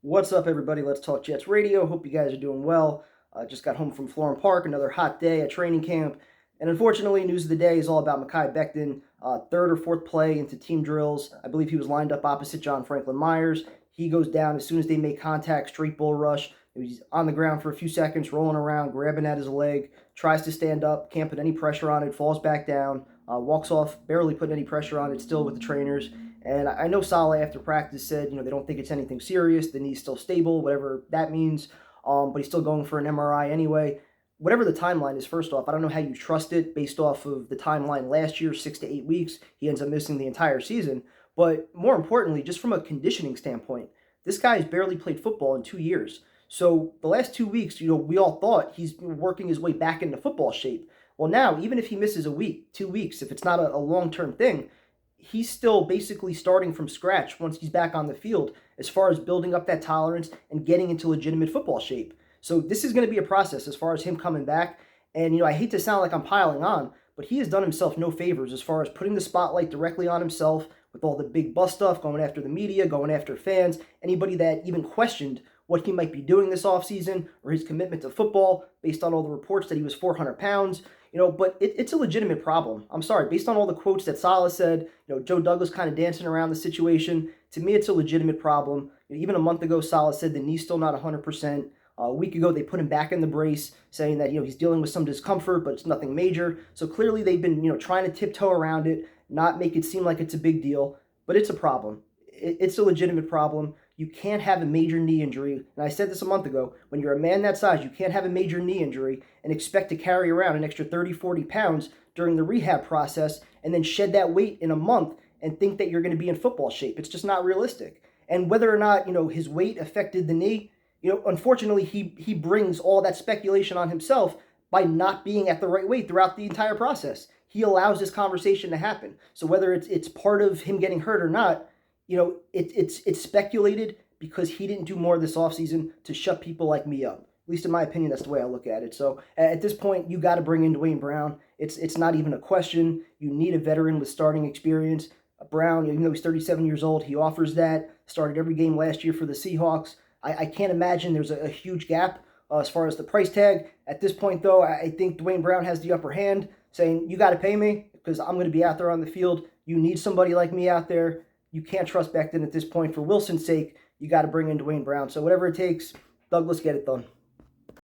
What's up, everybody? Let's Talk Jets Radio. Hope you guys are doing well. Just got home from Florham Park, another hot day at training camp. And unfortunately, news of the day is all about Mekhi Becton. Third or fourth play into team drills. I believe he was lined up opposite John Franklin Myers. He goes down as soon as they make contact, straight bull rush. He's on the ground for a few seconds, rolling around, grabbing at his leg, tries to stand up, can't put any pressure on it, falls back down, walks off, barely putting any pressure on it, still with the trainers. And I know Saleh after practice said, they don't think it's anything serious. The knee's still stable, whatever that means. But he's still going for an MRI anyway. Whatever the timeline is, first off, I don't know how you trust it based off of the timeline last year, 6 to 8 weeks. He ends up missing the entire season. But more importantly, just from a conditioning standpoint, this guy has barely played football in 2 years. So the last 2 weeks, we all thought he's working his way back into football shape. Well, now, even if he misses a week, 2 weeks, if it's not a long-term thing, he's still basically starting from scratch once he's back on the field as far as building up that tolerance and getting into legitimate football shape. So this is going to be a process as far as him coming back. And, I hate to sound like I'm piling on, but he has done himself no favors as far as putting the spotlight directly on himself with all the big bus stuff, going after the media, going after fans, anybody that even questioned what he might be doing this offseason or his commitment to football based on all the reports that he was 400 pounds. But it's a legitimate problem. I'm sorry, based on all the quotes that Saleh said, Joe Douglas kind of dancing around the situation. To me, it's a legitimate problem. Even a month ago, Saleh said the knee's still not 100%. A week ago, they put him back in the brace, saying that he's dealing with some discomfort, but it's nothing major. So clearly, they've been trying to tiptoe around it, not make it seem like it's a big deal. But it's a problem. It's a legitimate problem. You can't have a major knee injury. And I said this a month ago. When you're a man that size, you can't have a major knee injury and expect to carry around an extra 30, 40 pounds during the rehab process and then shed that weight in a month and think that you're going to be in football shape. It's just not realistic. And whether or not, his weight affected the knee, unfortunately, he brings all that speculation on himself by not being at the right weight throughout the entire process. He allows this conversation to happen. So whether it's part of him getting hurt or not, it's speculated because he didn't do more this offseason to shut people like me up. At least in my opinion, that's the way I look at it. So at this point, you got to bring in Duane Brown. It's not even a question. You need a veteran with starting experience. Brown, even though he's 37 years old, he offers that. Started every game last year for the Seahawks. I can't imagine there's a huge gap as far as the price tag. At this point, though, I think Duane Brown has the upper hand, saying, you got to pay me because I'm going to be out there on the field. You need somebody like me out there. You can't trust Becton at this point. For Wilson's sake, you got to bring in Duane Brown. So whatever it takes, Douglas, get it done.